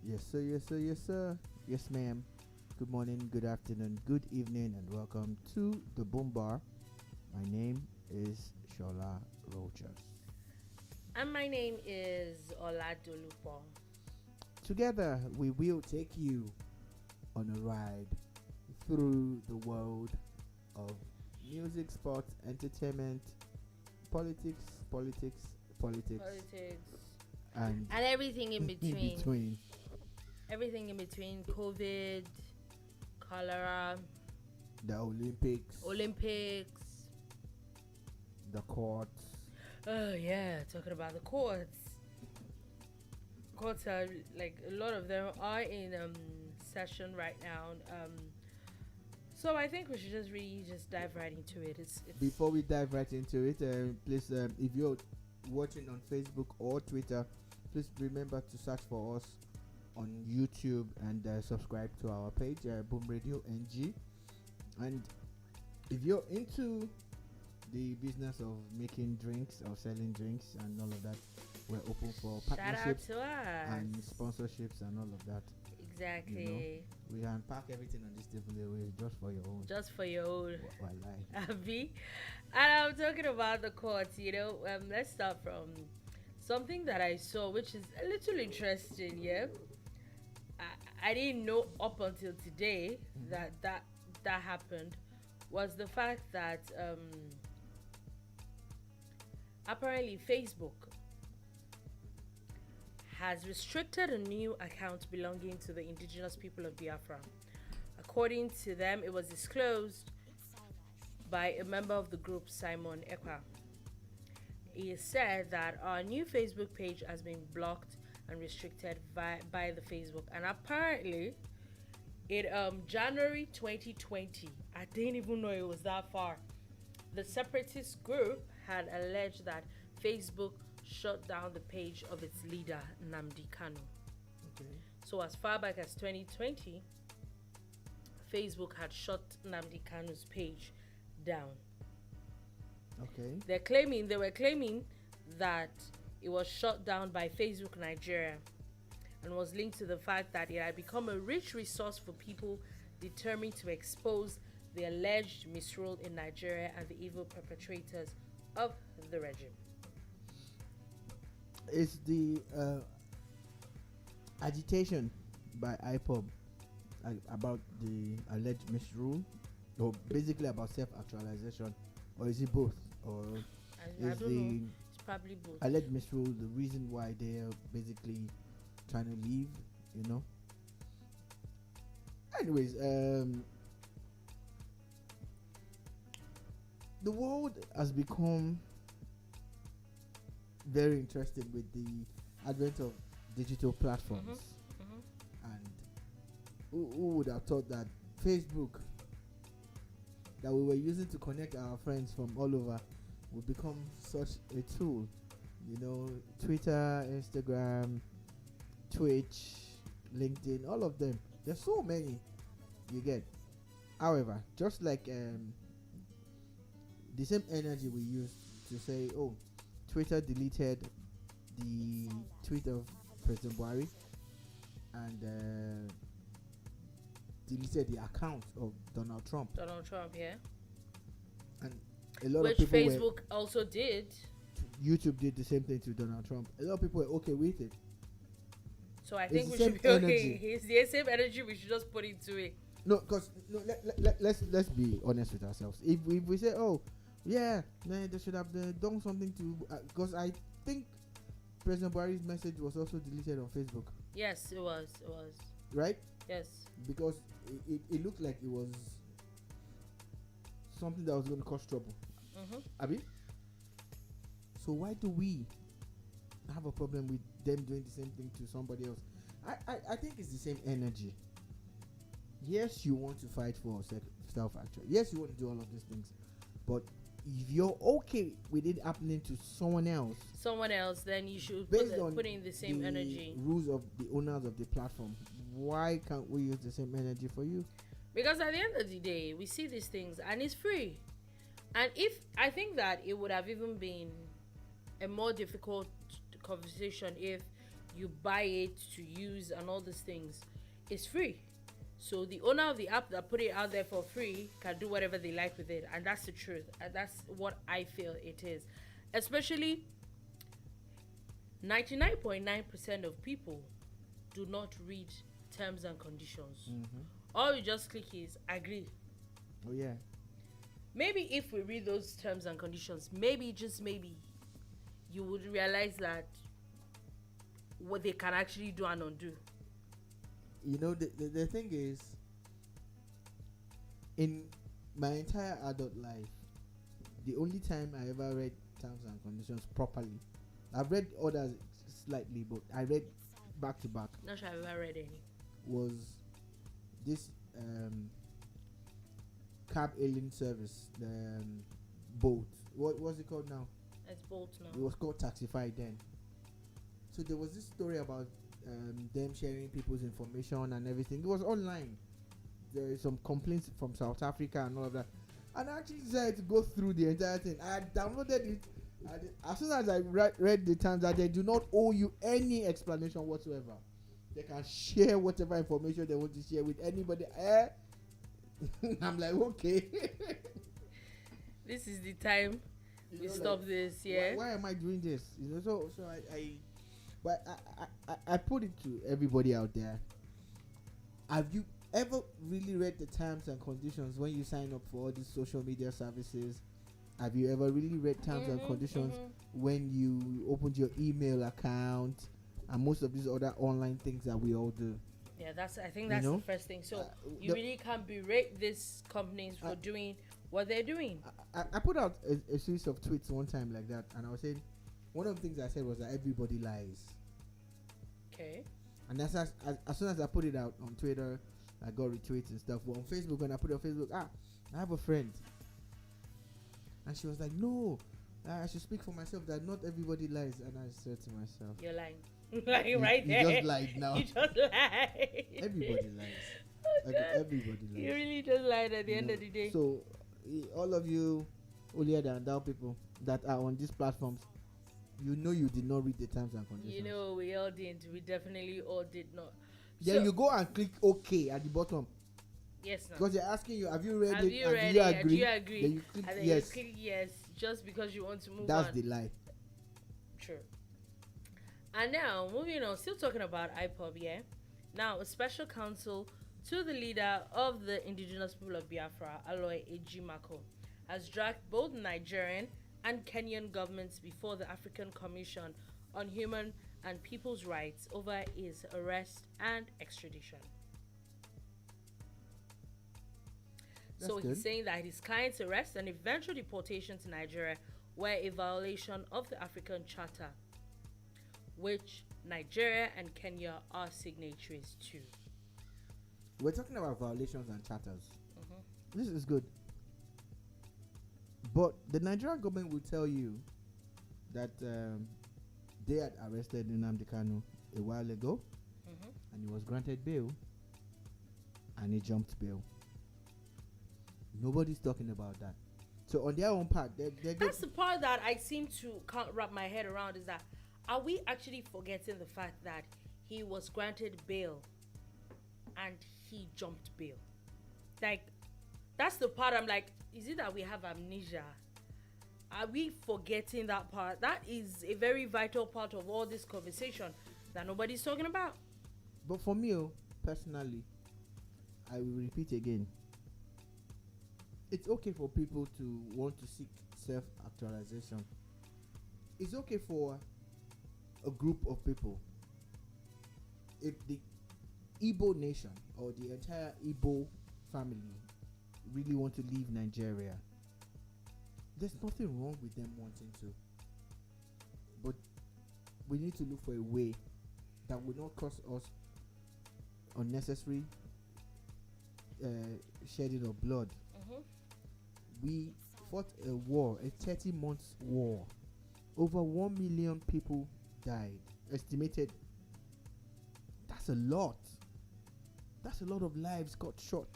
Yes, sir, yes, sir, yes, sir. Yes, ma'am. Good morning, good afternoon, good evening, and welcome to the Boom Bar. My name is Shola Rochas. And my name is Oladolupo. Together, we will take you on a ride through the world of music, sports, entertainment, politics, Politics. and And everything in in between. between. Everything in between. COVID, cholera, The Olympics. the courts. Oh, yeah. Talking about the courts. Courts are like a lot of them are in session right now. So I think we should just really just dive right into it. It's Before we dive right into it, please, if you're watching on Facebook or Twitter, please remember to search for us on YouTube and subscribe to our page, Boom Radio NG. And if you're into the business of making drinks or selling drinks and all of that, we're open for shout out partnerships to us. and sponsorships and all of that. Exactly. We can pack everything on this table away just for your own. Just for your own. Wallahi. Abby. And I'm talking about the courts, let's start from something that I saw, which is a little interesting, yeah. I didn't know up until today that happened, was the fact that apparently Facebook has restricted a new account belonging to the indigenous people of Biafra. According to them, it was disclosed by a member of the group, Simon Ekwa. He said that our new Facebook page has been blocked and restricted by the Facebook. And apparently, in January 2020, I didn't even know it was that far, the separatist group had alleged that Facebook shut down the page of its leader, Nnamdi Kanu. Okay. So as far back as 2020, Facebook had shut Nnamdi Kanu's page down. Okay. They were claiming that it was shut down by Facebook Nigeria and was linked to the fact that it had become a rich resource for people determined to expose the alleged misrule in Nigeria and the evil perpetrators of the regime. It's the agitation by IPOB about the alleged misrule, or basically about self-actualization, or is it both? Or I is don't the know. It's probably both. alleged misrule the reason why they're basically trying to leave? Anyways, the world has become very interested with the advent of digital platforms. And who would have thought that Facebook, that we were using to connect our friends from all over, would become such a tool? Twitter, Instagram, Twitch, LinkedIn, all of them. There's so many, you get. However, just like the same energy we use to say, oh, Twitter deleted the tweet of President Buhari and deleted the account of Donald Trump. Yeah. And a lot Which of people Facebook also did. YouTube did the same thing to Donald Trump. A lot of people were okay with it. So I It's think the we same should be okay. energy. It's the same energy we should just put into it. No, because let's be honest with ourselves. If we say, oh yeah, man, they should have done something to, because I think President Buhari's message was also deleted on Facebook. Yes, it was. Right? Yes. Because it looked like it was something that was going to cause trouble. Abi? So why do we have a problem with them doing the same thing to somebody else? I think it's the same energy. Yes, you want to fight for self-actual. Yes, you want to do all of these things. But if you're okay with it happening to someone else, then you should put in the same the energy. Rules of the owners of the platform. Why can't we use the same energy for you? Because at the end of the day, we see these things and it's free. And I think that it would have even been a more difficult conversation if you buy it to use and all these things, it's free. So the owner of the app that put it out there for free can do whatever they like with it, and that's the truth. And that's what I feel it is. Especially 99.9% of people do not read terms and conditions. All you just click is agree. Oh yeah. Maybe if we read those terms and conditions, maybe, just maybe, you would realize that what they can actually do and undo. You know, the thing is, in my entire adult life, the only time I ever read terms and conditions properly, I've read others slightly, but I read back to back. Not sure I've ever read any. Was this cab hailing service, the Bolt? What was it called now? It's Bolt now. It was called Taxify then. So there was this story about them sharing people's information and everything. It was online. There is some complaints from South Africa and all of that. And I actually decided to go through the entire thing. I downloaded it. As soon as I read the terms that they do not owe you any explanation whatsoever. They can share whatever information they want to share with anybody. I'm like, okay. This is the time we stop like, this, yeah. Why am I doing this? You know, so but I put it to everybody out there. Have you ever really read the terms and conditions when you sign up for all these social media services? Have you ever really read terms and conditions when you opened your email account and most of these other online things that we all do? Yeah, I think that's the first thing. So you really can't berate these companies for doing what they're doing. I put out a series of tweets one time like that, and I was saying, one of the things I said was that everybody lies. Okay. And that's as soon as I put it out on Twitter, I got retweets and stuff. But on Facebook, when I put it on Facebook, I have a friend, and she was like, "No, I should speak for myself that not everybody lies." And I said to myself, "You're lying." Like right there. You just lied now. You just lied. Everybody lies. Everybody lies. You really just lied at the end of the day. So, all of you holier than thou people that are on these platforms, you know you did not read the terms and conditions. You know, we all didn't. We definitely all did not. Then you go and click OK at the bottom. Yes, no. Because they're asking you, have you read it? You read do you it? agree? Do you agree? Then you click and then yes. you click yes just because you want to move That's on. the lie. True. And now, moving on, still talking about IPOB, yeah? Now, a special counsel to the leader of the indigenous people of Biafra, Aloy Ejimako, has dragged both Nigerian and Kenyan governments before the African Commission on Human and People's Rights over his arrest and extradition. So he's saying that his client's arrest and eventual deportation to Nigeria were a violation of the African Charter, which Nigeria and Kenya are signatories to. We're talking about violations and charters. This is good. But the Nigerian government will tell you that they had arrested Nnamdi Kanu a while ago, and he was granted bail, and he jumped bail. Nobody's talking about that. So on their own part, that's the part that I seem to can't wrap my head around, is that are we actually forgetting the fact that he was granted bail and he jumped bail? Like, that's the part I'm like, is it that we have amnesia? Are we forgetting that part? That is a very vital part of all this conversation that nobody's talking about. But for me, personally, I will repeat again. It's okay for people to want to seek self-actualization. It's okay for a group of people. If the Igbo nation or the entire Igbo family really want to leave Nigeria, there's nothing wrong with them wanting to. But we need to look for a way that will not cause us unnecessary shedding of blood. We fought a war, a 30-month war. Over 1 million people died. Estimated. That's a lot. That's a lot of lives got shot.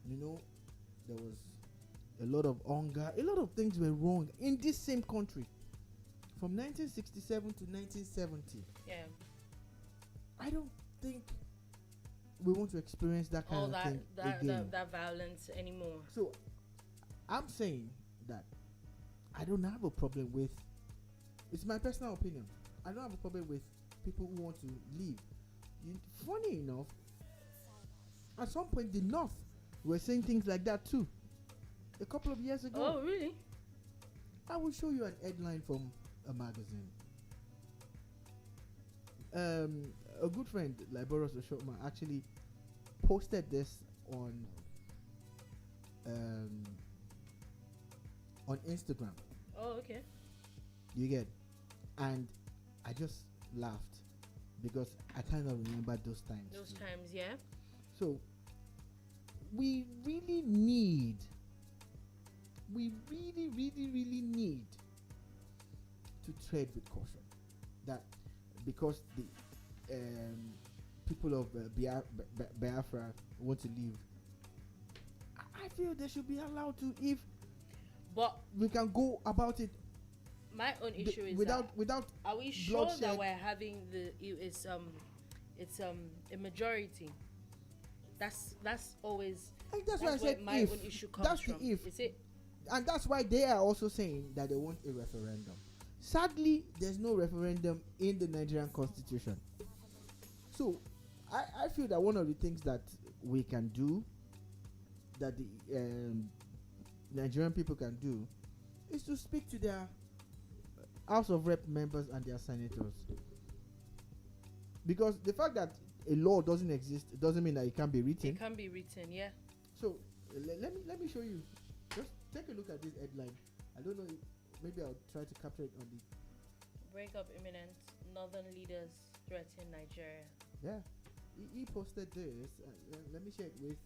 You know, there was a lot of hunger. A lot of things were wrong in this same country. from 1967 to 1970. Yeah. I don't think we want to experience that kind of thing again. That violence anymore. So I'm saying that I don't have a problem with. It's my personal opinion. I don't have a problem with people who want to leave. Funny enough, at some point the North were saying things like that too. A couple of years ago. Oh, really? I will show you an headline from a magazine. A good friend, Liboros Oshotma, actually posted this on Instagram. Oh, okay. You get, and I just laughed because I kind of remember those times. Those times, yeah. So we really need to tread with caution. That because the people of Biafra want to leave, I feel they should be allowed to, if but we can go about it. My own issue is without are we sure bloodshed. that we're having it's a majority? That's always That's why I said my if. own issue comes That's from. the if. Is it? And that's why they are also saying that they want a referendum. Sadly, there's no referendum in the Nigerian constitution. So, I feel that one of the things that we can do, that the Nigerian people can do, is to speak to their House of Rep members and their senators. Because the fact that a law doesn't exist doesn't mean that it can't be written. It can be written, yeah. So, let me show you. Just take a look at this headline. I don't know, maybe I'll try to capture it on the breakup imminent. Northern leaders threaten Nigeria. Yeah, he posted this. Let me share it with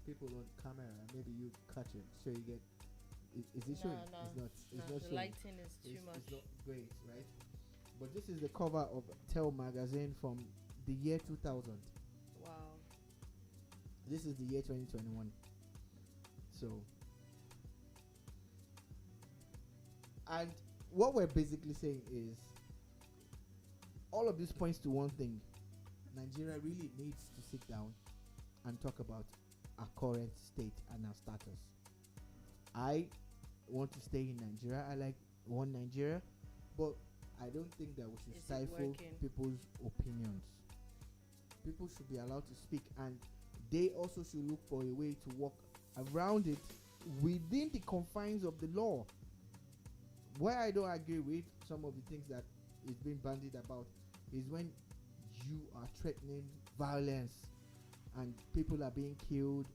people on camera. Maybe you catch it so you get. Is it showing? No, it's not. It's not the showing. lighting is too much. It's not great, right? But this is the cover of Tell magazine from the year 2000. Wow. This is the year 2021. So, and what we're basically saying is, all of this points to one thing: Nigeria really needs to sit down and talk about our current state and our status. I want to stay in Nigeria. I like one Nigeria, but I don't think that we should stifle people's opinions. People should be allowed to speak, and they also should look for a way to work around it within the confines of the law. Where I don't agree with some of the things that is being bandied about is when you are threatening violence and people are being killed,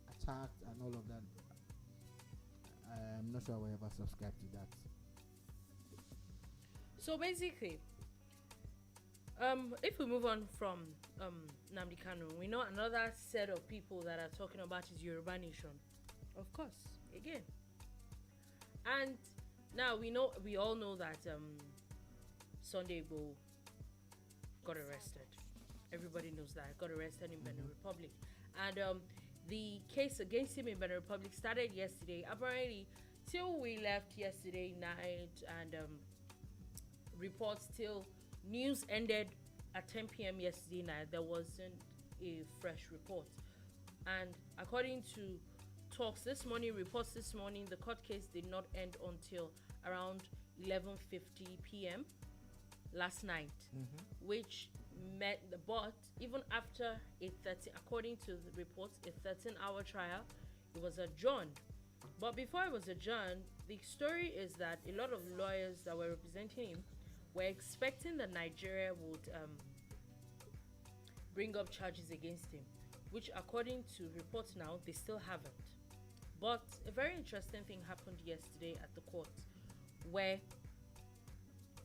attacked, and all of that. I'm not sure I will ever subscribe to that. So basically, if we move on from Nnamdi Kanu, we know another set of people that are talking about is Yoruba Nation, of course, again. And now we all know that Sunday Igboho got arrested. Everybody knows that, got arrested in Benin Republic, and the case against him in Benin Republic started yesterday. Apparently, till we left yesterday night, and reports till news ended at 10 p.m. yesterday night, there wasn't a fresh report. And according to talks this morning, reports this morning, the court case did not end until around 11:50 p.m. last night, which meant but even after according to the reports, a 13-hour trial, it was adjourned. But before it was adjourned, the story is that a lot of lawyers that were representing him were expecting that Nigeria would bring up charges against him, which according to reports now, they still haven't. But a very interesting thing happened yesterday at the court, where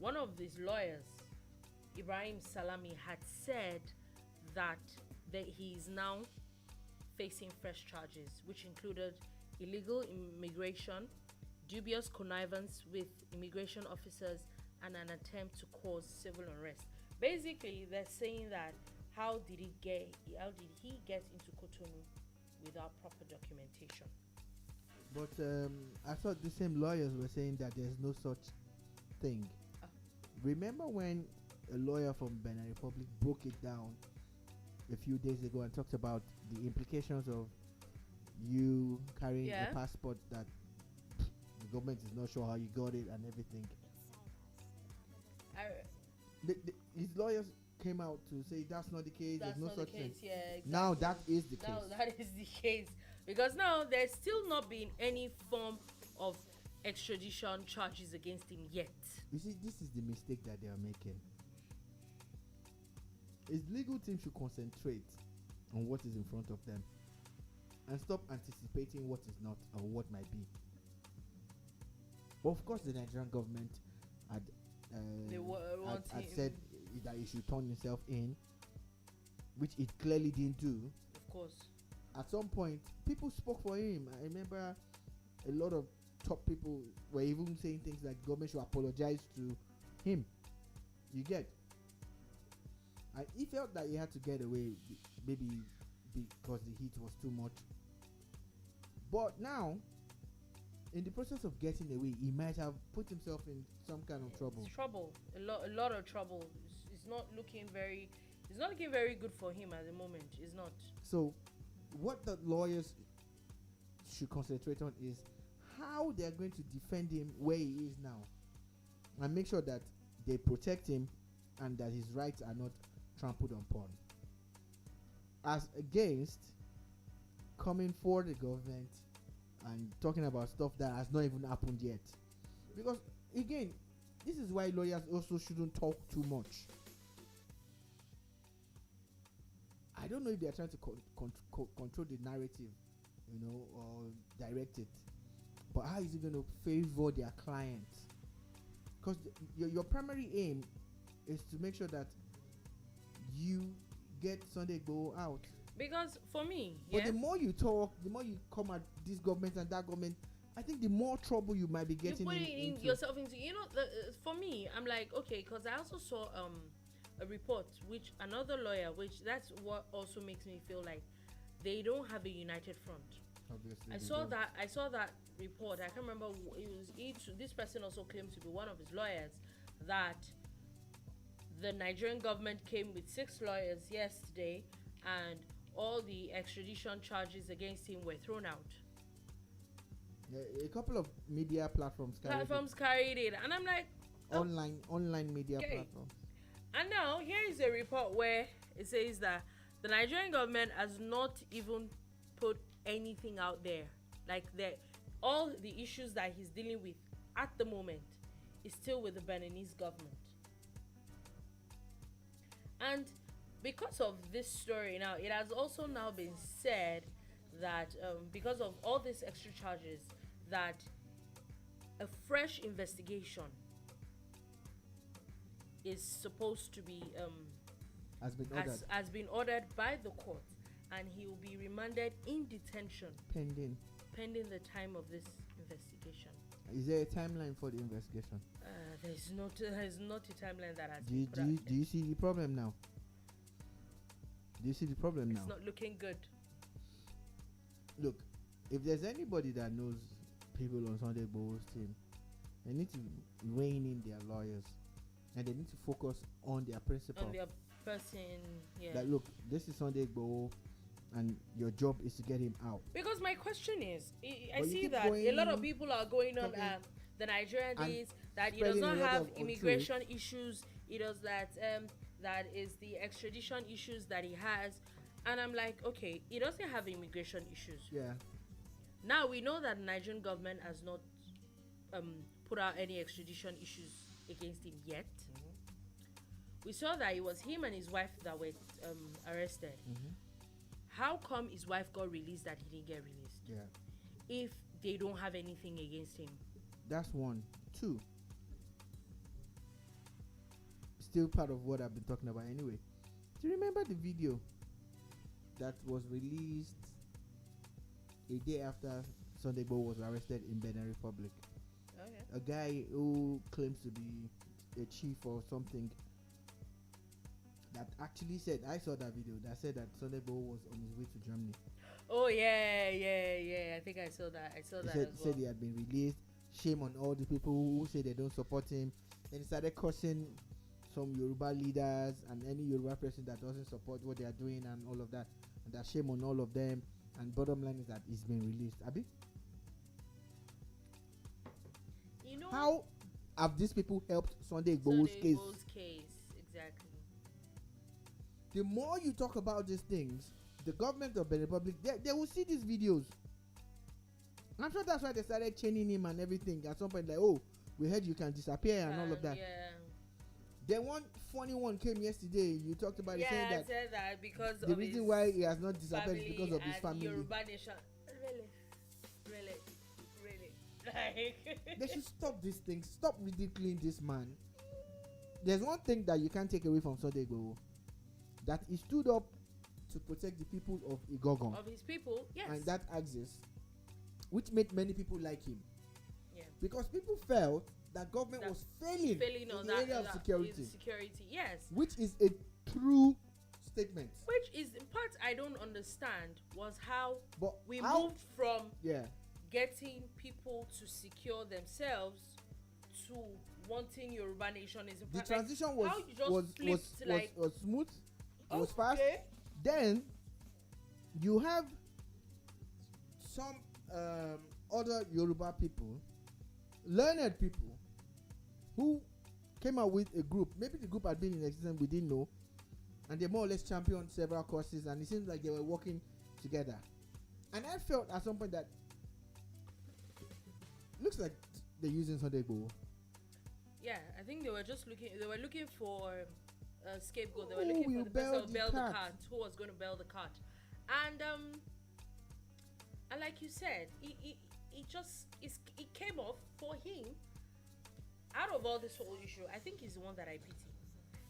one of these lawyers, Ibrahim Salami, had said that he is now facing fresh charges, which included illegal immigration, dubious connivance with immigration officers, and an attempt to cause civil unrest. Basically, they're saying that how did he get into Cotonou without proper documentation? But I thought the same lawyers were saying that there's no such thing. Ah. Remember when a lawyer from Benin Republic broke it down a few days ago and talked about the implications of you carrying Yeah. a passport that the government is not sure how you got it and everything. His lawyers came out to say that's not the case. That's There's no not such the case. thing. Yeah, exactly. Now that is the Now case. that is the case, because now there's still not been any form of extradition charges against him yet. You see, this is the mistake that they are making. His legal team should concentrate on what is in front of them and stop anticipating what is not or what might be. Of course, the Nigerian government had had said that he should turn himself in, which it clearly didn't do. Of course. At some point, people spoke for him. I remember a lot of top people were even saying things like government should apologize to him. You get? And he felt that he had to get away, maybe because the heat was too much. But now, in the process of getting away, he might have put himself in some kind of trouble. It's trouble, a lot of trouble. It's not looking very good for him at the moment. It's not. So, what the lawyers should concentrate on is how they are going to defend him where he is now, and make sure that they protect him and that his rights are not trampled upon, as against coming for the government and talking about stuff that has not even happened yet. Because again, this is why lawyers also shouldn't talk too much. I don't know if they are trying to control the narrative, or direct it, but how is it going to favor their clients? Because your primary aim is to make sure that you get Sunday Igboho out. Because for me, but the more you talk, the more you come at this government and that government, I think the more trouble you might be getting. You put yourself into. For me, I'm like, okay, because I also saw a report which another lawyer, which that's what also makes me feel like they don't have a united front. Obviously, I saw that report. I can't remember. This person also claimed to be one of his lawyers, that the Nigerian government came with 6 lawyers yesterday and all the extradition charges against him were thrown out. A couple of media platforms carried it, and I'm like, online media platforms. And now here is a report where it says that the Nigerian government has not even put anything out there. Like all the issues that he's dealing with at the moment is still with the Beninese government. And because of this story now, it has also now been said that because of all these extra charges, that a fresh investigation is supposed to be has been ordered by the court, and he will be remanded in detention pending the time of this investigation. Is there a timeline for the investigation? There's not a timeline that has been put out. Do you see the problem now? It's not looking good. Look, if there's anybody that knows people on Sunday Igboho's team, they need to rein in their lawyers, and they need to focus on their principal. On their person, yeah. That look, this is Sunday Igboho, and your job is to get him out. Because my question is, I see that a lot of people are going on the Nigerian days, that he does not have immigration issues. He does that. That is the extradition issues that he has, and I'm like, okay, he doesn't have immigration issues. Yeah. Now we know that the Nigerian government has not put out any extradition issues against him yet. We saw that it was him and his wife that were arrested. How come his wife got released that he didn't get released? Yeah. If they don't have anything against him. That's one. 2. Still part of what I've been talking about anyway. Do you remember the video that was released a day after Sunday Igboho was arrested in Benin Republic? Okay. A guy who claims to be a chief or something that actually said, I saw that video that said that Sunday Igboho was on his way to Germany. Oh yeah. I think I saw that. Said he had been released. shame on all the people who say they don't support him. Then he started cursing some Yoruba leaders and any Yoruba person that doesn't support what they are doing and all of that. And that shame on all of them. And bottom line is that it's been released. Abi? You know, how have these people helped Sunday Igboho's case? Exactly. The more you talk about these things, the government of the Republic, they will see these videos. I'm sure that's why they started chaining him and everything. At some point, like, oh, we heard you can disappear and all of that. Yeah. Then one funny one came yesterday. You talked about it, saying that, I said that because the reason why he has not disappeared is because of his family. Yoruba nation. Really. Like They should stop these things. Stop ridiculing this man. There's one thing that you can't take away from Sunday Igboho, that he stood up to protect the people of Igogon. Of his people, yes. And that axis, which made many people like him. Yeah. Because people felt that government was failing on in the area of security. Security, yes. Which is a true statement. Which is the part I don't understand was how we how, moved from yeah, getting people to secure themselves to wanting Yoruba nation. Is the transition was smooth. It was fast. Then you have some other Yoruba people, learned people, who came out with a group. Maybe the group had been in existence, we didn't know, and they more or less championed several causes, and it seems like they were working together. And I felt at some point that looks like they're using Sunday Igboho. Yeah, I think they were looking for a scapegoat. They were looking for the person who bailed the cart, who was going to bail the cart. And like you said, it came off for him. Out of all this whole issue, I think he's the one that I pity,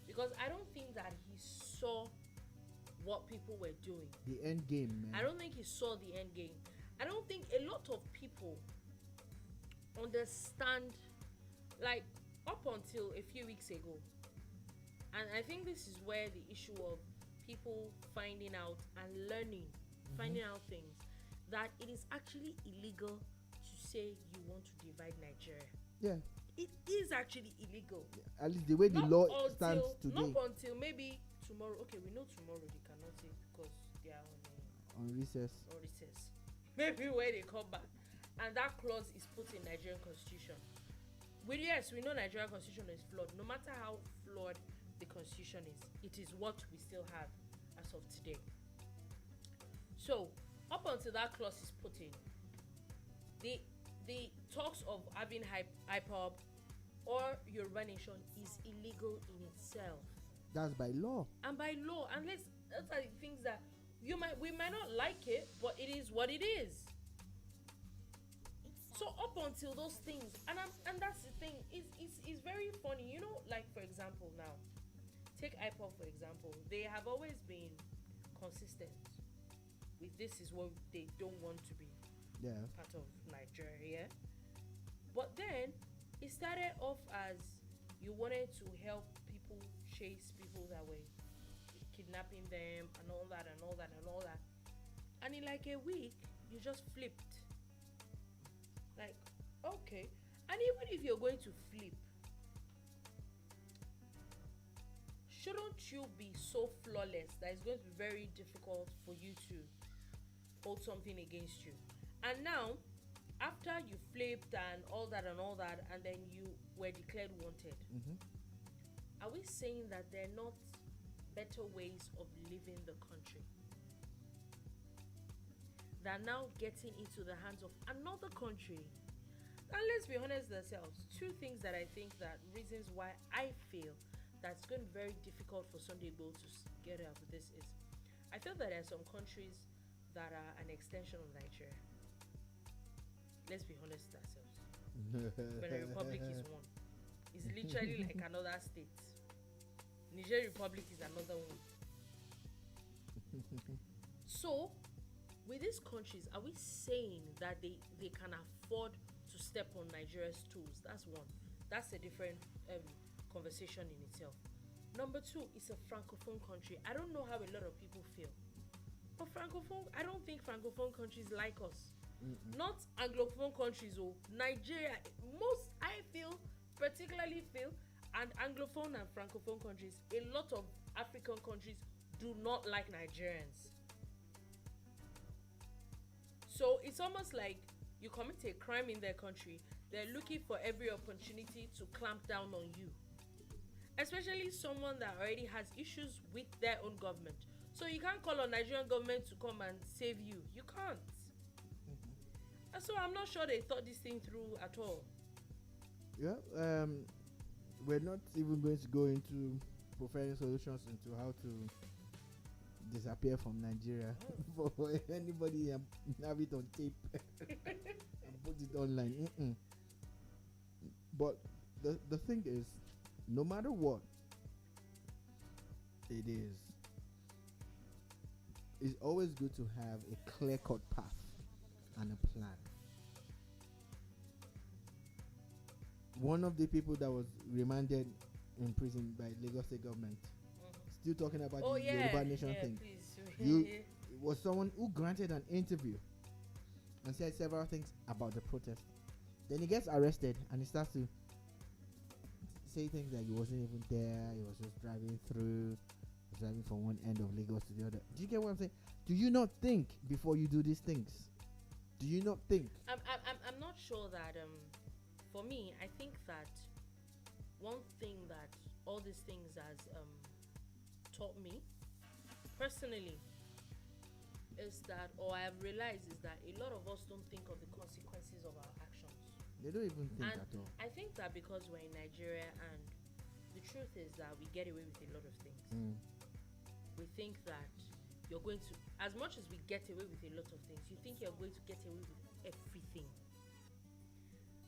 because I don't think that he saw what people were doing. The end game, man. I don't think he saw the end game. I don't think a lot of people understand, like, up until a few weeks ago, and I think this is where the issue of people finding out and learning, finding out things, that it is actually illegal to say you want to divide Nigeria. Yeah. It is actually illegal. Yeah, at least the way the law stands today. Not until maybe tomorrow. Okay, we know tomorrow they cannot say because they are on recess. Maybe when they come back, and that clause is put in Nigerian constitution. Yes, we know Nigerian constitution is flawed. No matter how flawed the constitution is, it is what we still have as of today. So up until that clause is put in, the talks of having IPOB or Yoruba nation is illegal in itself. That's by law. And by law, unless those are the things that we might not like it, but it is what it is. So up until those things, and that's the thing, it's very funny, you know, like for example now, take IPOB for example, they have always been consistent with this is what they don't want to be part of Nigeria. But then it started off as you wanted to help people chase people that were kidnapping them and all that. And in like a week, you just flipped. Like, okay. And even if you're going to flip, shouldn't you be so flawless that it's going to be very difficult for you to hold something against you? And now, after you flipped and all that, and then you were declared wanted, are we saying that there are not better ways of living the country than now getting into the hands of another country? And let's be honest with ourselves, two things that I think that reasons why I feel that's going to be very difficult for Sunday Igboho to get out of this is, I feel that there are some countries that are an extension of Nigeria. Let's be honest with ourselves. Benin Republic is one. It's literally like another state. Nigerian Republic is another one. So, with these countries, are we saying that they can afford to step on Nigeria's toes? That's one. That's a different conversation in itself. Number two, it's a francophone country. I don't know how a lot of people feel, but francophone, I don't think francophone countries like us. Not Anglophone countries. Oh, Nigeria. Most I feel, particularly feel, and Anglophone and Francophone countries. A lot of African countries do not like Nigerians. So it's almost like you commit a crime in their country, they're looking for every opportunity to clamp down on you. Especially someone that already has issues with their own government. So you can't call on Nigerian government to come and save you. You can't. And so I'm not sure they thought this thing through at all. Yeah, we're not even going to go into providing solutions into how to disappear from Nigeria for anybody and have it on tape and put it online. But the thing is, no matter what it is, it's always good to have a clear-cut path and a plan. One of the people that was remanded in prison by Lagos State government, still talking about the Yoruba Nation thing. It was someone who granted an interview and said several things about the protest. Then he gets arrested and he starts to say things like he wasn't even there, he was just driving through, driving from one end of Lagos to the other. Do you get what I'm saying? Do you not think before you do these things? Do you not think? I'm not sure that for me, I think that one thing that all these things has taught me personally is that, or I have realized, is that a lot of us don't think of the consequences of our actions. They don't even think and at all. I think that because we're in Nigeria, and the truth is that we get away with a lot of things. We think that you're going to, as much as we get away with a lot of things, you think you're going to get away with everything.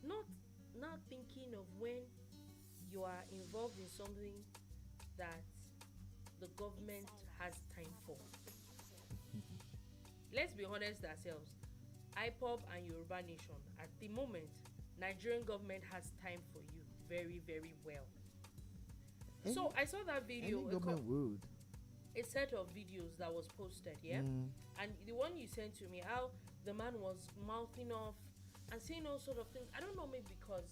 Not thinking of when you are involved in something that the government has time for. Let's be honest ourselves. IPOB and Yoruba Nation, at the moment, Nigerian government has time for you very, very well. So I saw that video. A set of videos that was posted, and the one you sent to me, how the man was mouthing off and saying all sort of things. I don't know, maybe because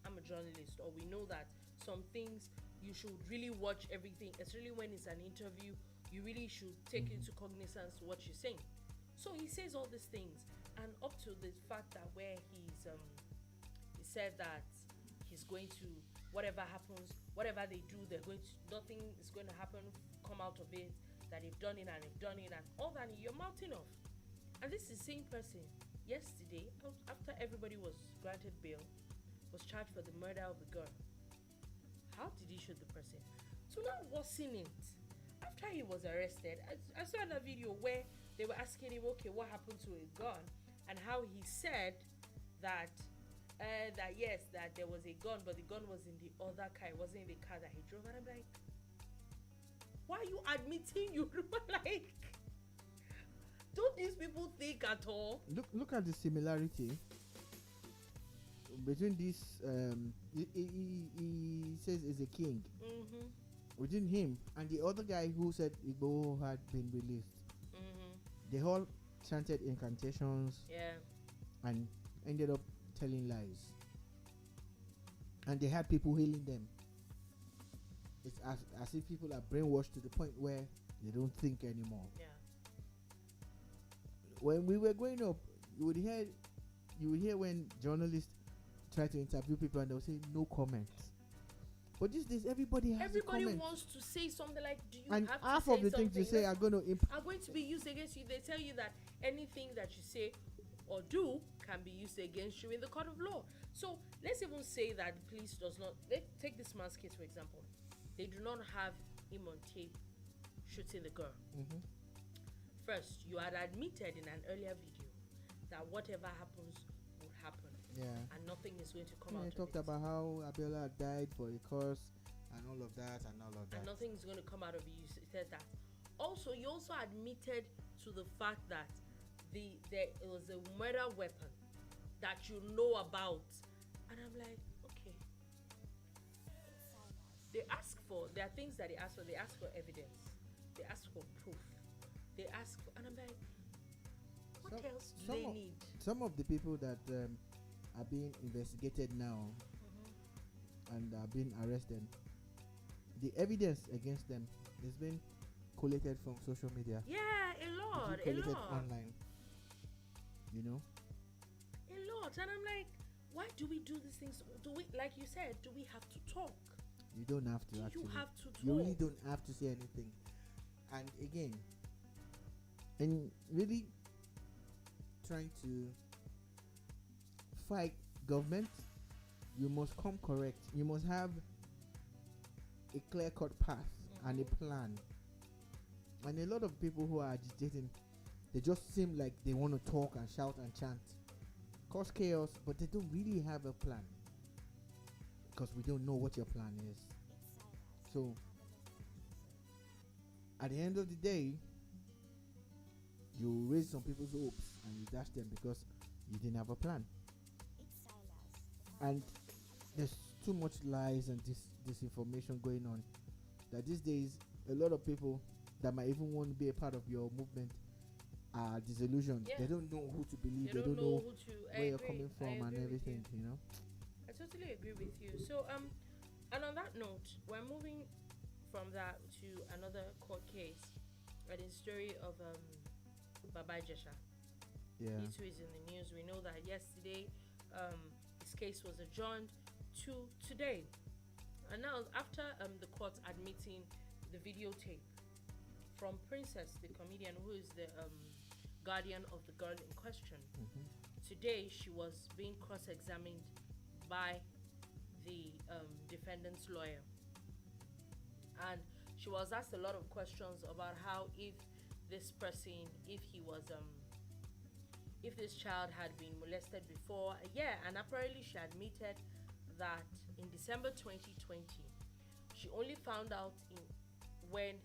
I'm a journalist, or we know that some things you should really watch everything, especially when it's an interview. You really should take into cognizance what you're saying. So he says all these things, and up to the fact that where he said that he's going to, whatever happens, whatever they do, nothing is going to happen, come out of it, that they've done it and all that, you're mouthing off. And this is the same person yesterday, after everybody was granted bail, was charged for the murder of the girl. How did he shoot the person? So now worsen it. After he was arrested, I saw another video where they were asking him, okay, what happened to a gun? And how he said that yes, that there was a gun, but the gun was in the other car. It wasn't in the car that he drove. And I'm like, why are you admitting you like? Don't these people think at all? Look at the similarity between this. He says is a king. Within him and the other guy who said Igbo had been released. They all chanted incantations. And ended up telling lies. And they had people healing them. It's as if people are brainwashed to the point where they don't think anymore. When we were growing up, you would hear when journalists try to interview people and they'll say no comment. But these days, everybody wants to say something like, do you and have to half say of the things you say are going to be used against you. They tell you that anything that you say or do can be used against you in the court of law. So let's even say that the police does not, let's take this man's case for example. They do not have him on tape shooting the girl. First, you had admitted in an earlier video that whatever happens would happen. And nothing is going to come out of it. He talked about how Abiola died for a cause and all of that. And nothing is going to come out of it. You said that. Also, you also admitted to the fact that there was a murder weapon that you know about. And I'm like, okay. There are things that they ask for. They ask for evidence. They ask for proof. And I'm like, What else do some they of- need? Some of the people that are being investigated now and are being arrested, the evidence against them has been collated from social media. Yeah, a It's lot, been a collated lot, online. You know, a lot. And I'm like, why do we do these things? Do we, like you said, do we have to talk? you don't have to Do actually. you have to talk? You really don't have to say anything. And again, and really trying to fight government, you must come correct. You must have a clear-cut path and a plan. And a lot of people who are agitating, they just seem like they want to talk and shout and chant, cause chaos, but they don't really have a plan, because we don't know what your plan is. So at the end of the day, you raise some people's hopes and you dash them because you didn't have a plan. And there's too much lies and disinformation going on, that these days a lot of people that might even want to be a part of your movement are disillusioned. Yeah. They don't know who to believe. They don't know who to. where you're coming from and agree with everything. you. You know. I totally agree with you. So and on that note, we're moving from that to another court case, and the story of Baba Jesha. Yeah. He too is in the news. We know that yesterday his case was adjourned to today, and now after the court admitting the videotape from Princess, the comedian who is the guardian of the girl in question. Today she was being cross-examined by the defendant's lawyer, and she was asked a lot of questions about how if this person, if he was if this child had been molested before. And apparently she admitted that in December 2020 she only found out when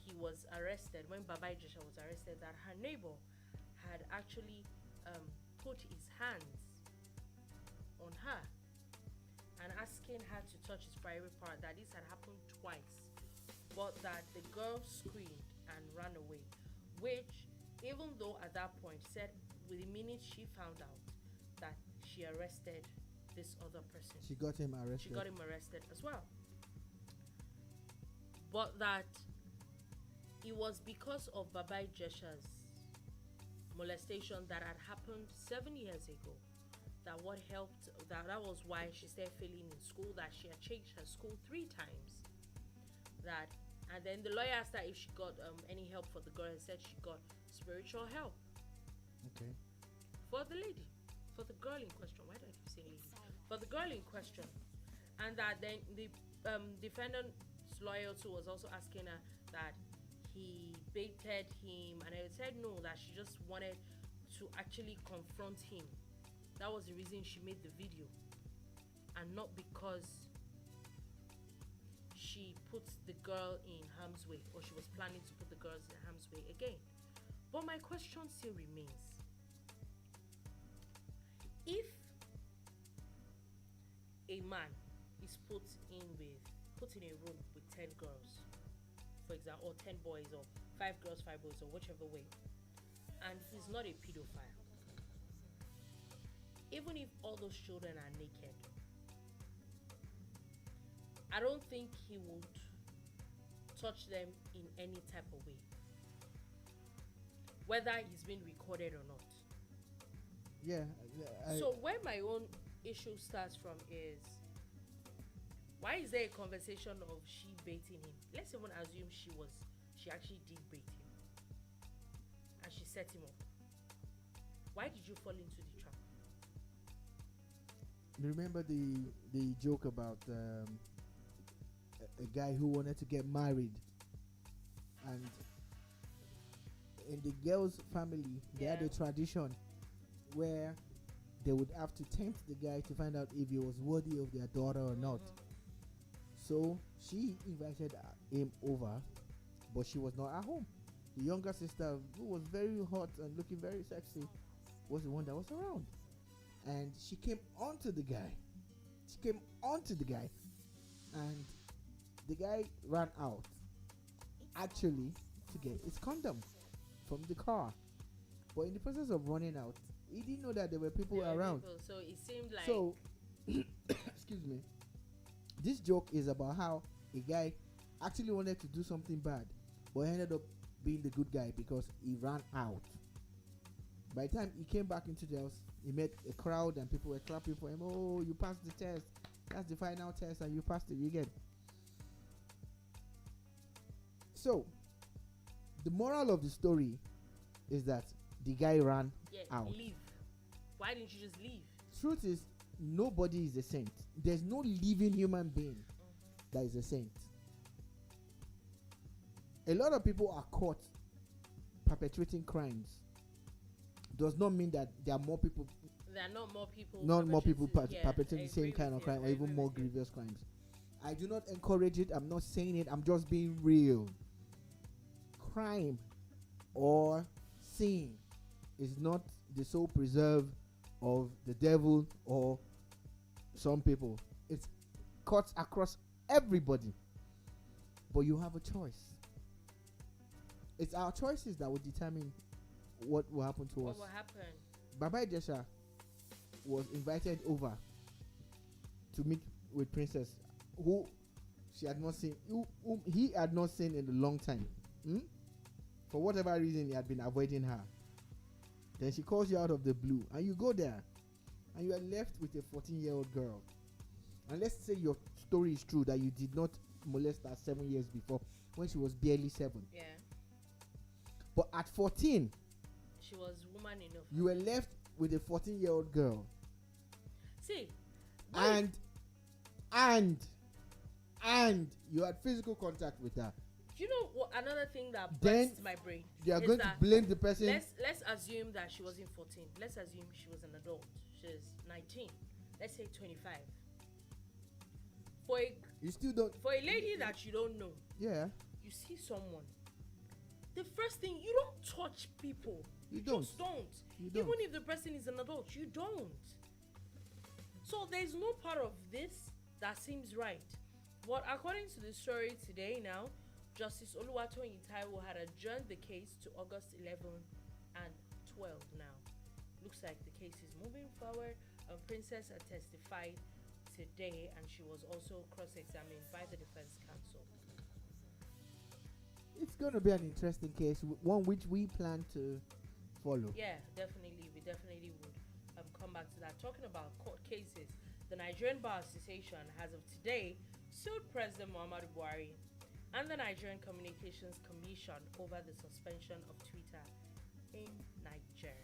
he was arrested, when Baba Jesha was arrested, that her neighbor had actually put his hands on her and asking her to touch his private part, that this had happened twice, but that the girl screamed and ran away, which, even though at that point said with the minute she found out that she arrested this other person, She got him arrested. she got him arrested as well, but that it was because of Baba Jesha's molestation that had happened 7 years ago, that what helped, that was why she started failing in school, that she had changed her school 3 times, that, and then the lawyer asked her if she got any help for the girl, and said she got spiritual help Okay. for the lady, for the girl in question. Why do I keep saying lady? For the girl in question. And that then the defendant's lawyer too was also asking her that he baited him, and I said no, that she just wanted to actually confront him. That was the reason she made the video, and not because she put the girl in harm's way, or she was planning to put the girls in harm's way again. But my question still remains: if a man is put in a room with 10 girls, for example, or 10 boys, or 5 girls, 5 boys, or whichever way, and he's not a pedophile, even if all those children are naked, I don't think he would touch them in any type of way, whether he's been recorded or not. Yeah. So where my own issue starts from is, why is there a conversation of she baiting him? Let's even assume she actually did bait him and she set him up. Why did you fall into the trap? Remember the joke about a guy who wanted to get married, and in the girl's family they had a tradition where they would have to tempt the guy to find out if he was worthy of their daughter or not. So she invited him over, but she was not at home. The younger sister, who was very hot and looking very sexy, was the one that was around, and she came onto the guy. And the guy ran out, actually, to get his condom from the car. But in the process of running out, he didn't know that there were people around. So it seemed like. So, excuse me. This joke is about how a guy actually wanted to do something bad, but ended up being the good guy because he ran out. By the time he came back into the house, he met a crowd and people were clapping for him. Oh, you passed the test. That's the final test and you passed it. You get. So, the moral of the story is that the guy ran out. Leave. Why didn't you just leave? Truth is, nobody is a saint. There's no living human being that is a saint. A lot of people are caught perpetrating crimes. Does not mean that there are more people. There are not more people. Perpetrating the same kind of crime or even more grievous crimes. I do not encourage it. I'm not saying it. I'm just being real. Crime or sin is not the sole preserve of the devil or some people. It's cuts across everybody. But you have a choice. It's our choices that will determine what will happen to us. What will happen? Baba Ijesha was invited over to meet with Princess, who she had not seen, whom he had not seen in a long time. For whatever reason, he had been avoiding her. Then she calls you out of the blue, and you go there, and you are left with a 14-year-old girl. And let's say your story is true, that you did not molest her 7 years before, when she was barely 7. Yeah. But at 14, she was woman enough. You were left with a 14-year-old girl. See. And you had physical contact with her. Do you know what another thing that bursts my brain? They are going to blame the person. Let's assume that she wasn't 14. Let's assume she was an adult. She's 19. Let's say 25. You still don't. For a lady that you don't know. Yeah. You see someone. The first thing, you don't touch people. You don't. Just don't. You don't. Even if the person is an adult, you don't. So there's no part of this that seems right. But according to the story today now, Justice Oluwatoyin Taiwo had adjourned the case to August 11 and 12 now. Looks like the case is moving forward. Princess had testified today and she was also cross-examined by the defense counsel. It's going to be an interesting case, one which we plan to follow. Yeah, definitely. We definitely would come back to that. Talking about court cases, the Nigerian Bar Association, as of today, sued President Muhammadu Buhari and the Nigerian Communications Commission over the suspension of Twitter in Nigeria.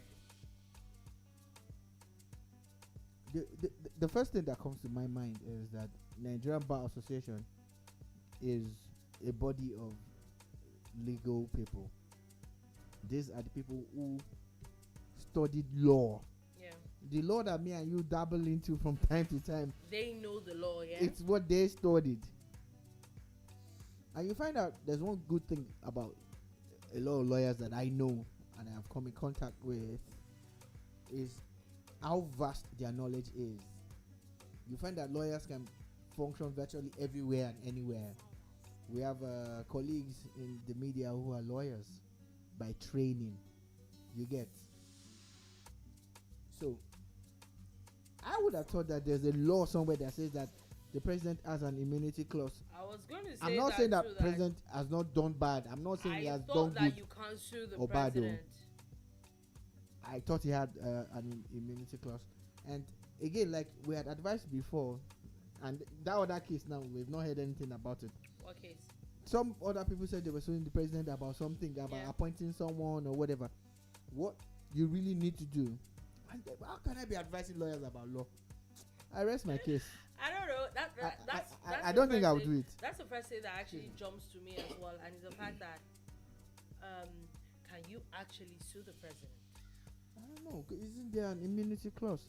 The first thing that comes to my mind is that Nigerian Bar Association is a body of legal people. These are the people who studied law. Yeah. The law that me and you dabble into from time to time. They know the law, yeah. It's what they studied. And you find out there's one good thing about a lot of lawyers that I know and I have come in contact with is how vast their knowledge is. You find that lawyers can function virtually everywhere and anywhere. We have colleagues in the media who are lawyers by training. You get. So, I would have thought that there's a law somewhere that says that the president has an immunity clause. I was going to say I'm not saying that president has not done bad. I'm not saying he has done good. I thought that you can't sue the or president. I thought he had an immunity clause. And again, like we had advised before, and that other case now, we've not heard anything about it. What case? Some other people said they were suing the president about something, about appointing someone or whatever. What you really need to do, and how can I be advising lawyers about law? I rest my case. I don't know. That's I don't think I would do it. That's the first thing that actually jumps to me as well, and it's the fact that can you actually sue the president? I don't know. Isn't there an immunity clause?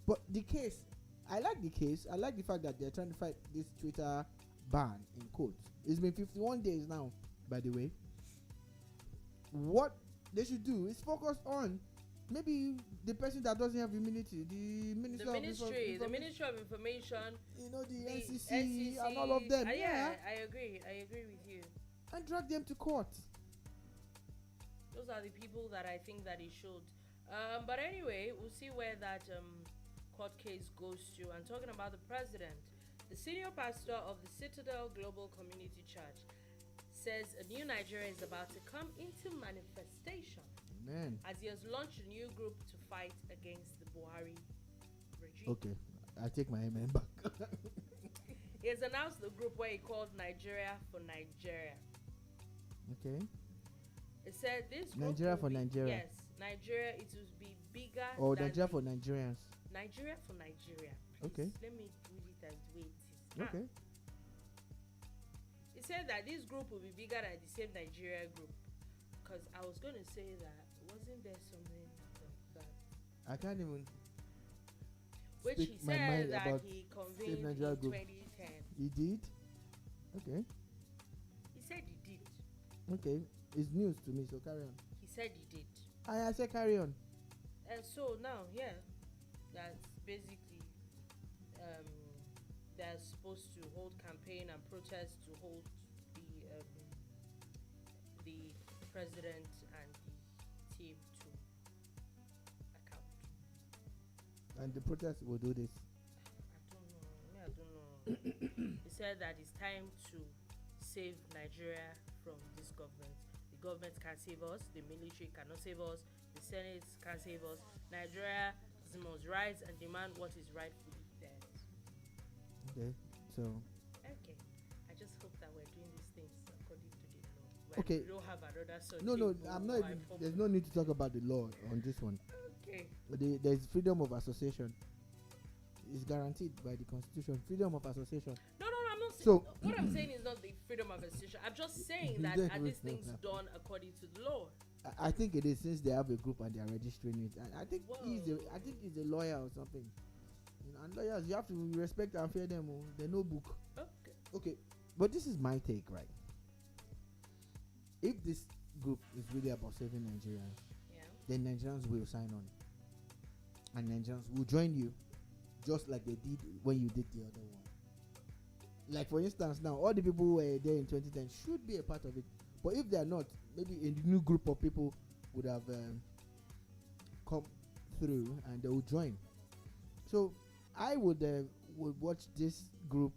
But the case, I like the case. I like the fact that they're trying to fight this Twitter ban in quotes. It's been 51 days now, by the way. What they should do is focus on maybe the person that doesn't have immunity, the ministry of information, you know, the NCC and all of them. Yeah, I agree with you. And drag them to court. Those are the people that I think that he should. But anyway, we'll see where that court case goes to. And talking about the president, the senior pastor of the Citadel Global Community Church says a new Nigeria is about to come into manifestation. Man. As he has launched a new group to fight against the Buhari regime. Okay, I take my amen back. He has announced the group where he called Nigeria for Nigeria. Okay. It said this group Nigeria for be, Nigeria. Yes, Nigeria. It will be bigger. Or than Nigeria the, for Nigerians. Nigeria for Nigeria. Please, Okay. let me read it as the way it is. Okay. It said that this group will be bigger than the same Nigeria group. Because I was going to say that, wasn't there something like that? I can't even. Which speak he my said mind that about he Save convened in Nigeria group. 2010. He did. Okay. He said he did. Okay. It's news to me, so carry on. He said he did. I said carry on. And so now, yeah, that's basically they're supposed to hold campaign and protest to hold the president and the team to account. And the protest will do this. I don't know. He said that it's time to save Nigeria from this government. The government can't save us. The military cannot save us. The Senate can't save us. Nigeria must rise and demand what is rightfully theirs. Okay. So. Okay. I just hope that we're doing these things according to the law. Okay. We don't have another such. No, I'm not even. There's no need to talk about the law on this one. Okay. There's freedom of association. It's guaranteed by the Constitution. Freedom of association. No, I'm not saying. So what I'm saying is not the freedom of association. I'm just saying that are these things done according to the law? I think it is, since they have a group and they are registering it. And I think he's a lawyer or something. And lawyers, you have to respect and fear them. They're no book. Okay. But this is my take, right? If this group is really about saving Nigerians, then Nigerians will sign on. And Nigerians will join you, just like they did when you did the other one. Like, for instance, now, all the people who were there in 2010 should be a part of it. But if they are not, maybe a new group of people would have come through and they would join. So I would watch this group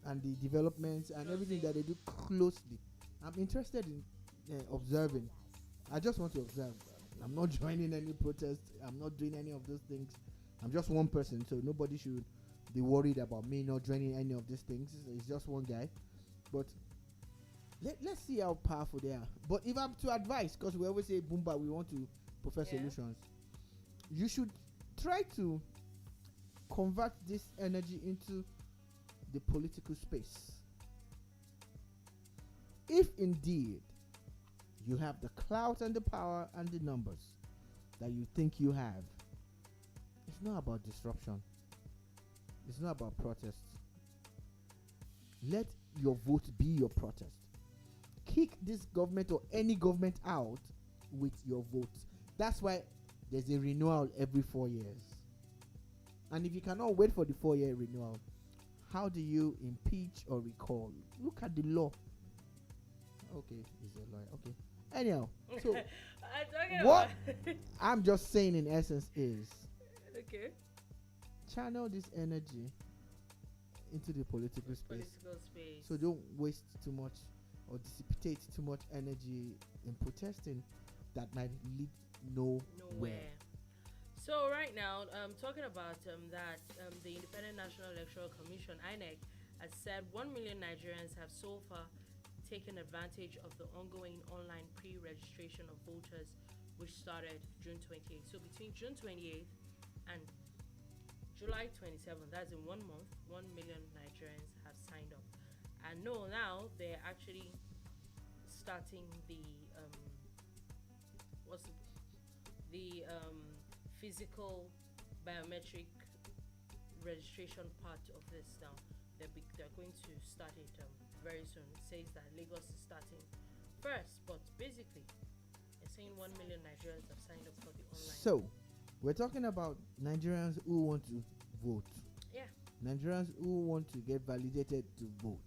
and the developments and everything that they do closely. I'm interested in observing. I just want to observe. I'm not joining any protest. I'm not doing any of those things. I'm just one person, so nobody should be worried about me not joining any of these things. It's just one guy. But let's see how powerful they are. But if I'm to advise, because we always say, Boomba, we want to profess solutions, you should try to convert this energy into the political space. If indeed you have the clout and the power and the numbers that you think you have, it's not about disruption. It's not about protest. Let your vote be your protest. Kick this government or any government out with your vote. That's why there's a renewal every 4 years. And if you cannot wait for the 4-year renewal, how do you impeach or recall? Look at the law. Okay, he's a lawyer. Okay. Anyhow, so what I'm just saying in essence is, channel this energy into the political space. So don't waste too much or dissipate too much energy in protesting that might lead nowhere. So right now, talking about that, the Independent National Electoral Commission (INEC) has said 1 million Nigerians have so far taken advantage of the ongoing online pre-registration of voters, which started June 28th. So between June 28th and July 27th, that's in 1 month, 1 million Nigerians have signed up. And now they're actually starting the physical biometric registration part of this now. They're going to start it very soon. It says that Lagos is starting first, but basically they're saying 1 million Nigerians have signed up for the online. So we're talking about Nigerians who want to vote. Yeah. Nigerians who want to get validated to vote.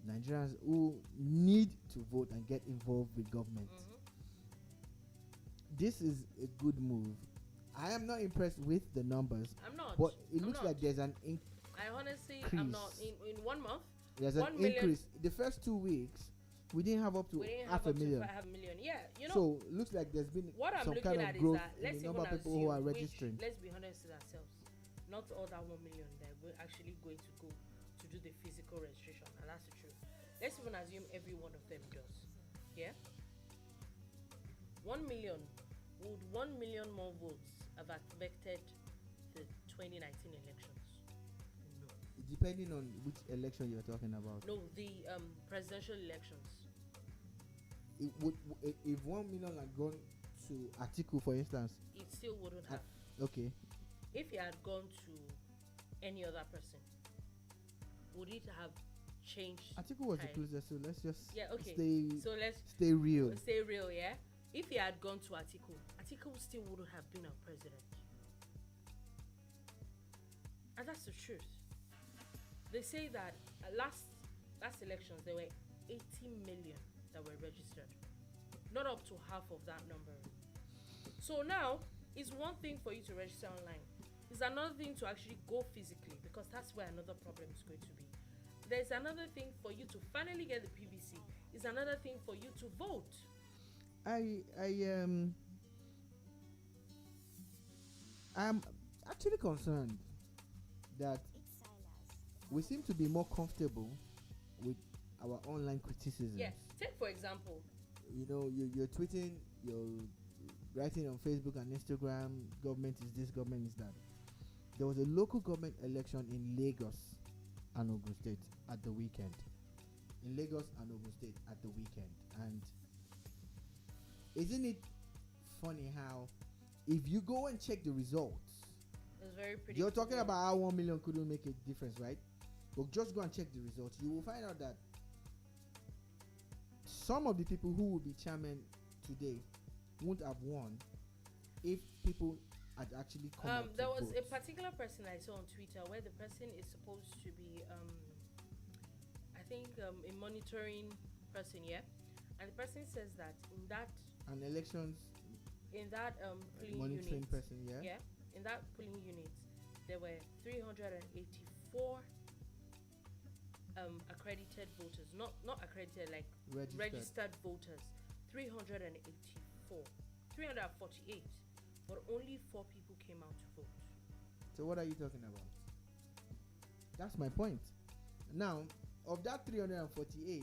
Nigerians who need to vote and get involved with government. this is a good move. I am not impressed with the numbers. I'm not. But it I'm looks not. like there's an I honestly, increase. I'm not. In 1 month, There's 1 an million. increase. The first 2 weeks, we didn't have up to We didn't half have a up million. to half a million. Yeah, you know. So looks like there's been What I'm some looking kind at of growth is that in let's the even number of people who are assume registering. let's be honest with ourselves. Not all that 1 million that we're actually going to go to do the physical registration, and that's the truth. Let's even assume every one of them does. Yeah. 1 million. Would 1 million more votes have affected the 2019 elections? No. Depending on which election you're talking about. No, the presidential elections. It would, if 1 million had gone to Atiku, for instance. It still wouldn't have. Okay. If it had gone to any other person, would it have changed? Atiku was the time? closest, so let's just So let's stay real. stay real, yeah. If he had gone to Atiku still wouldn't have been our president, and that's the truth. They say that last elections there were 80 million that were registered, not up to half of that number. So now it's one thing for you to register online. It's another thing to actually go physically, because that's where another problem is going to be. There's another thing for you to finally get the PVC. It's another thing for you to vote. I'm actually concerned that we seem to be more comfortable with our online criticism. Yeah. Take for example. You know, you're tweeting, you're writing on Facebook and Instagram, government is this, government is that. There was a local government election in Lagos and Ogun State at the weekend. In Lagos and Ogun State at the weekend. And isn't it funny how if you go and check the results, It's very pretty. you're talking about how 1 million couldn't make a difference, right? But just go and check the results. You will find out that some of the people who will be chairman today won't have won if people had actually come out to there was vote. a particular person I saw on Twitter where the person is supposed to be I think a monitoring person, yeah, and the person says that in that elections polling monitoring unit, person, yeah, in that polling unit there were 384 accredited voters, not accredited, like registered voters. 348, but only 4 people came out to vote. So what are you talking about? That's my point. Now, of that 348,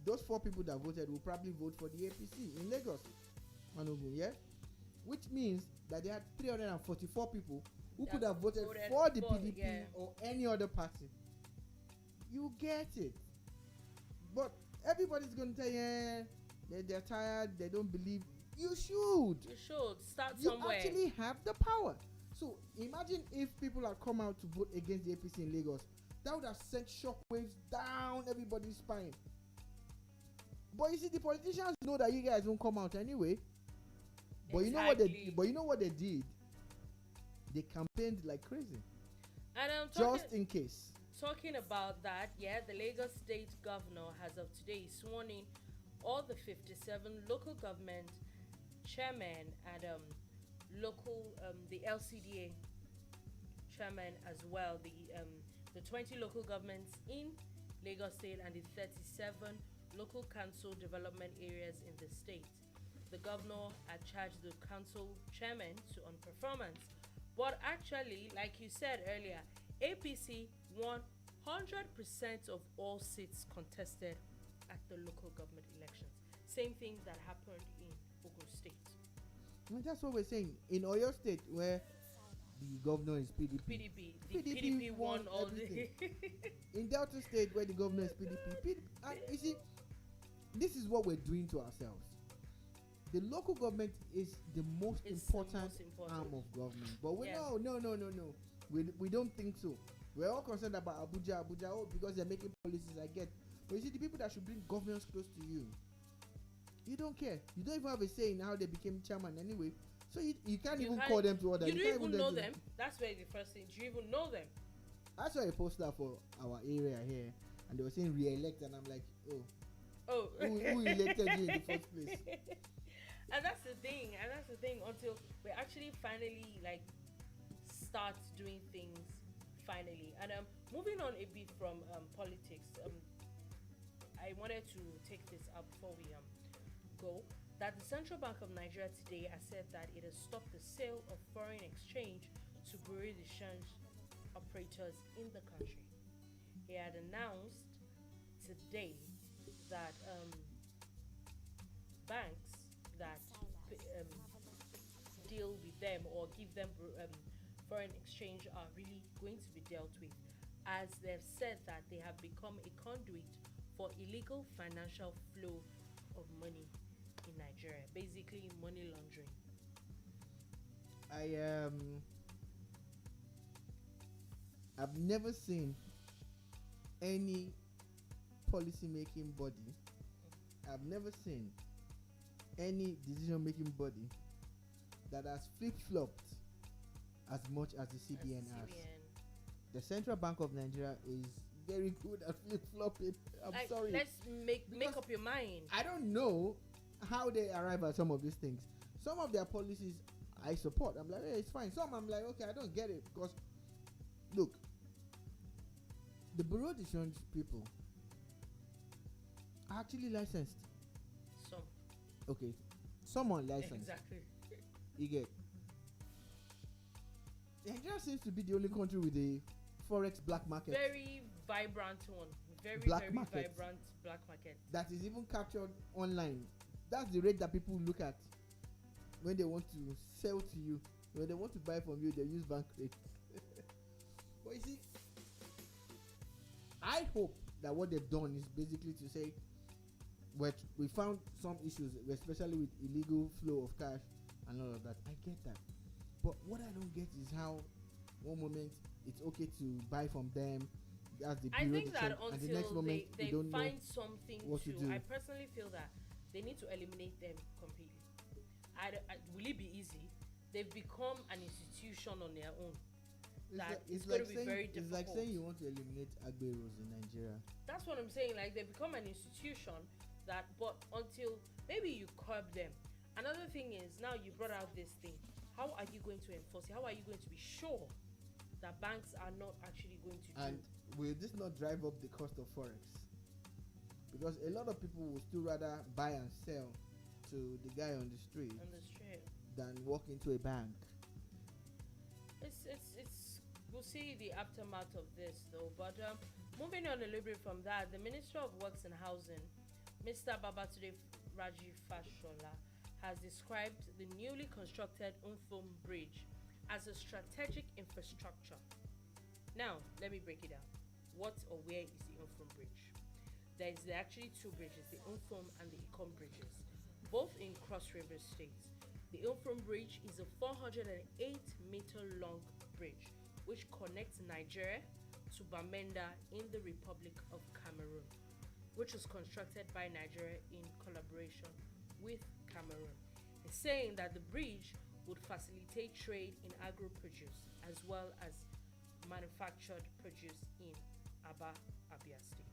those 4 people that voted will probably vote for the APC in Lagos and Ogun, yeah? Which means that they had 344 people who could have voted for the PDP or any other party. You get it. But everybody's going to tell you they're tired, they don't believe. You should Start you somewhere. You actually have the power. So imagine if people had come out to vote against the APC in Lagos. That would have sent shockwaves down everybody's spine. But you see, the politicians know that you guys won't come out anyway. But you know what they did? They campaigned like crazy. And just in case. Talking about that, yeah, the Lagos State Governor has of today sworn in all the 57 local government chairmen and local the LCDA chairman as well, the 20 local governments in Lagos State and the 37 local council development areas in the state. The governor had charged the council chairman on performance, but actually, like you said earlier, APC won 100% of all seats contested at the local government elections. Same thing that happened in Ogun State. And that's what we're saying. In Oyo State, where the governor is PDP. PDP won all the. In Delta State, where the governor is PDP. And you see, this is what we're doing to ourselves. The local government is the most important arm of government. But we no. We don't think so. We're all concerned about Abuja, because they're making policies, I get. But you see, the people that should bring governance close to you, you don't care. You don't even have a say in how they became chairman anyway. So you can't even call them to order. You don't even know them. That's where the first thing. Do you even know them? I saw a poster for our area here, and they were saying re-elect, and I'm like, who elected you in the first place? And that's the thing. And that's the thing. Until we actually finally like start doing things finally. And moving on a bit from politics. I wanted to take this up before we go. That the Central Bank of Nigeria today has said that it has stopped the sale of foreign exchange to Bureau de change operators in the country. He had announced today that banks that deal with them or give them foreign exchange are really going to be dealt with, as they've said that they have become a conduit for illegal financial flow of money in Nigeria, basically money laundering. I've never seen any policy making body. I've never seen any decision making body that has flip flopped as much as the CBN has. The Central Bank of Nigeria is very good at flip flopping. I'm sorry. Let's make up your mind. I don't know how they arrive at some of these things. Some of their policies I support. I'm like, hey, it's fine. Some I'm like, okay, I don't get it, because look, the Bureau de change people are actually licensed. Some. Okay, someone licensed. Exactly. You get. Nigeria seems to be the only country with a forex black market. Very vibrant one. Very vibrant black market. That is even captured online. That's the rate that people look at when they want to sell to you. When they want to buy from you, they use bank rate. But you see, I hope that what they've done is basically to say, we found some issues, especially with illegal flow of cash and all of that. I get that. But what I don't get is how one moment it's okay to buy from them. That's the I think that until the next moment they don't find something to do. I personally feel that they need to eliminate them completely. Will it be easy? They've become an institution on their own. It's going to be very difficult. It's like saying you want to eliminate Agberos in Nigeria. That's what I'm saying. Like, they become an institution but until maybe you curb them. Another thing is, now you brought out this thing. How are you going to enforce it? How are you going to be sure that banks are not actually going to do? And will this not drive up the cost of forex? Because a lot of people will still rather buy and sell to the guy on the street than walk into a bank. It's we'll see the aftermath of this though. But moving on a little bit from that, the Minister of Works and Housing, Mr. Babatunde Raji Fashola, has described the newly constructed Umfum Bridge as a strategic infrastructure. Now, let me break it down. What or where is the Umfum Bridge? There is actually two bridges, the Umfum and the Ikom bridges, both in Cross River State. The Umfum Bridge is a 408-meter long bridge which connects Nigeria to Bamenda in the Republic of Cameroon, which was constructed by Nigeria in collaboration with Cameroon. It's saying that the bridge would facilitate trade in agro-produce as well as manufactured produce in Abia State.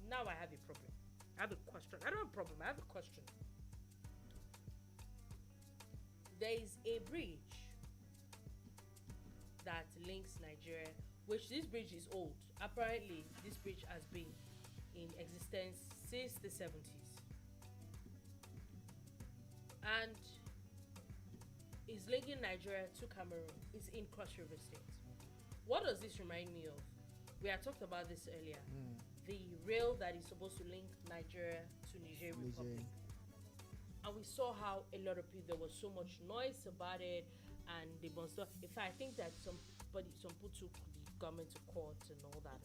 Now I have a problem. I have a question. I don't have a problem. I have a question. There is a bridge that links Nigeria, which this bridge is old. Apparently, this bridge has been in existence since the 70s. And is linking Nigeria to Cameroon. It's in Cross River State. What does this remind me of? We had talked about this earlier. The rail that is supposed to link Nigeria to Niger Republic. And we saw how a lot of people, there was so much noise about it, and they must not. In fact, I think that some people took the government to court and all that.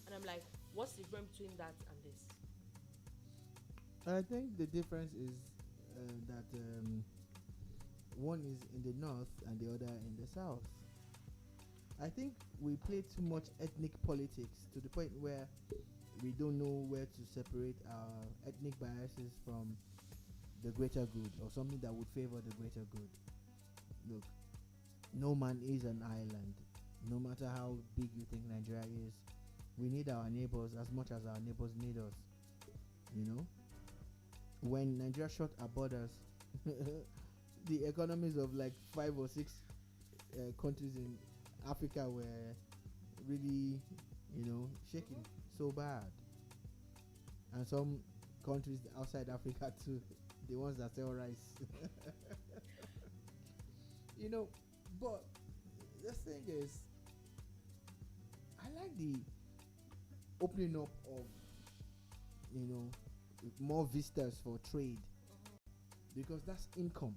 And I'm like, what's the difference between that and this? I think the difference is that one is in the north and the other in the south. I think we play too much ethnic politics to the point where we don't know where to separate our ethnic biases from the greater good, or something that would favor the greater good. Look, no man is an island. No matter how big you think Nigeria is, we need our neighbors as much as our neighbors need us. You know? when Nigeria shut our borders, the economies of like 5 or 6 countries in Africa were really, shaking so bad, and some countries outside Africa too, the ones that sell rice. But the thing is, I like the opening up of, more vistas for trade, because that's income.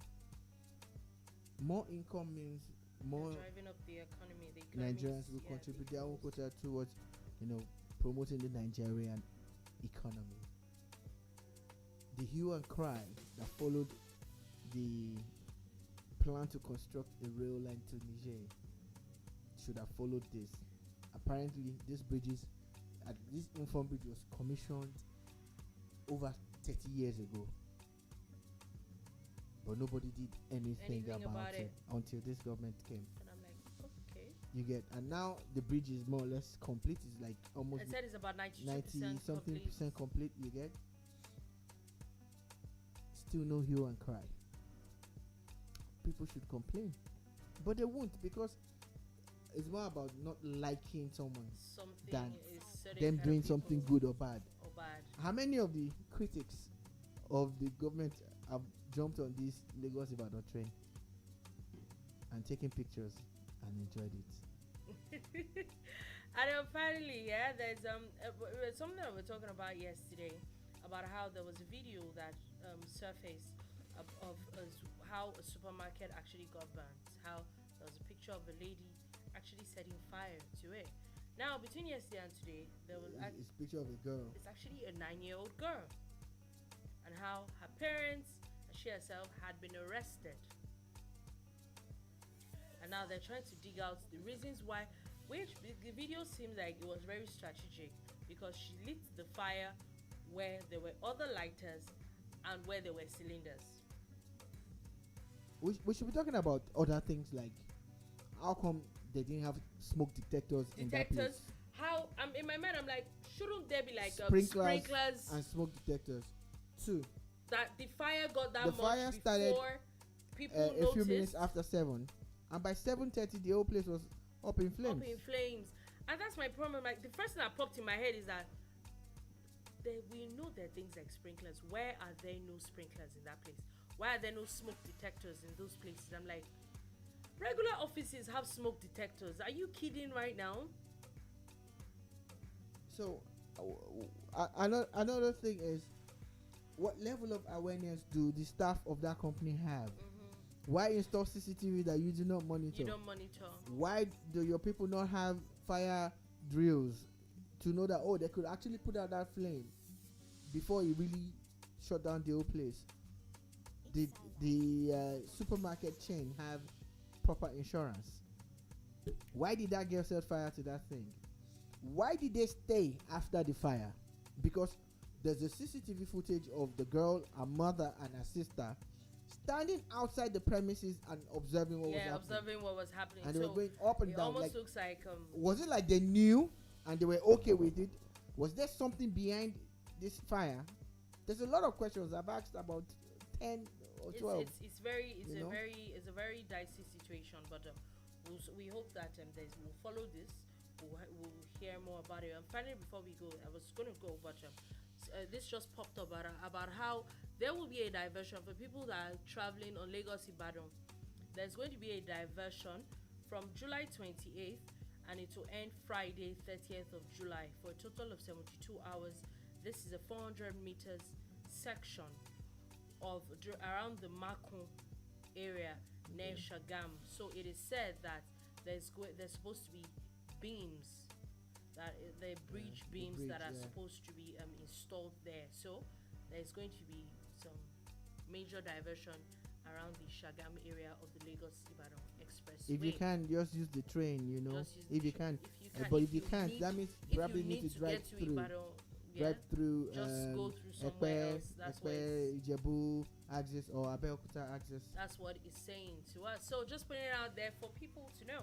More income means more driving up the economy. Nigerians will contribute their own quota towards, promoting the Nigerian economy. The hue and cry that followed the plan to construct a rail line to Niger should have followed this. Apparently, this inform bridge was commissioned over 30 years ago, but nobody did anything about it until this government came. And I'm like, okay. You get, and now the bridge is more or less complete. It's like almost. I said it's about 90 something percent complete. You get. Still no hue and cry. People should complain, but they won't, because it's more about not liking someone than them doing something good or bad. How many of the critics of the government have jumped on this Lagos Ibadan train and taken pictures and enjoyed it? And then finally, there's something that we were talking about yesterday, about how there was a video that surfaced of how a supermarket actually got burnt. How there was a picture of a lady actually setting fire to it. Now, between yesterday and today, there was it's a picture of a girl. It's actually a 9-year-old girl, and how her parents and she herself had been arrested, and now they're trying to dig out the reasons why. Which the video seems like it was very strategic, because she lit the fire where there were other lighters and where there were cylinders. We should be talking about other things, like how come they didn't have smoke detectors in that place? How in my mind I'm like, shouldn't there be like sprinklers and smoke detectors? 2. That the fire got that the much fire started before people a noticed. few minutes after 7, and by 7:30 the whole place was up in flames. And that's my problem. Like, the first thing that popped in my head is that we know there are things like sprinklers. Where are there no sprinklers in that place? Why are there no smoke detectors in those places? I'm like, regular offices have smoke detectors. Are you kidding right now? So another thing is, what level of awareness do the staff of that company have? Why install CCTV that you do not monitor? You don't monitor. Why do your people not have fire drills to know that, they could actually put out that flame before it really shut down the whole place? Did the supermarket chain have proper insurance? Why did that girl set fire to that thing? Why did they stay after the fire? Because there's a CCTV footage of the girl, her mother, and her sister standing outside the premises and observing what was happening. And they were going up and down. It almost looks like was it like they knew and they were okay with it? Was there something behind this fire? There's a lot of questions. I've asked about 10 or 12. It's a very dicey situation, but we hope that we'll follow this. We'll hear more about it. And finally, before we go, I was going to go, but this just popped up about how there will be a diversion for people that are traveling on Lagos Ibadan. There's going to be a diversion from July 28th, and it will end Friday 30th of July for a total of 72 hours. This is a 400 meters section of around the Makun area near Shagam. So it is said that there's supposed to be beams, that the bridge beams that are supposed to be installed there. So there's going to be some major diversion around the Shagam area of the Lagos Ibadan Expressway. If you can, just use the train, if you can. But if you can't, that means probably need to drive through. Drive through. Just go through somewhere else. That's what Ijebu access or Abeokuta access. That's what it's saying to us. So just putting it out there for people to know.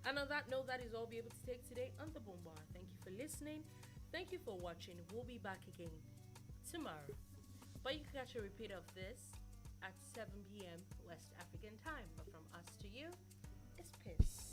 And on that note, that is all we'll be able to take today on the Boombar. Thank you for listening. Thank you for watching. We'll be back again tomorrow. But you can catch a repeat of this at 7 p.m. West African time. But from us to you, it's peace.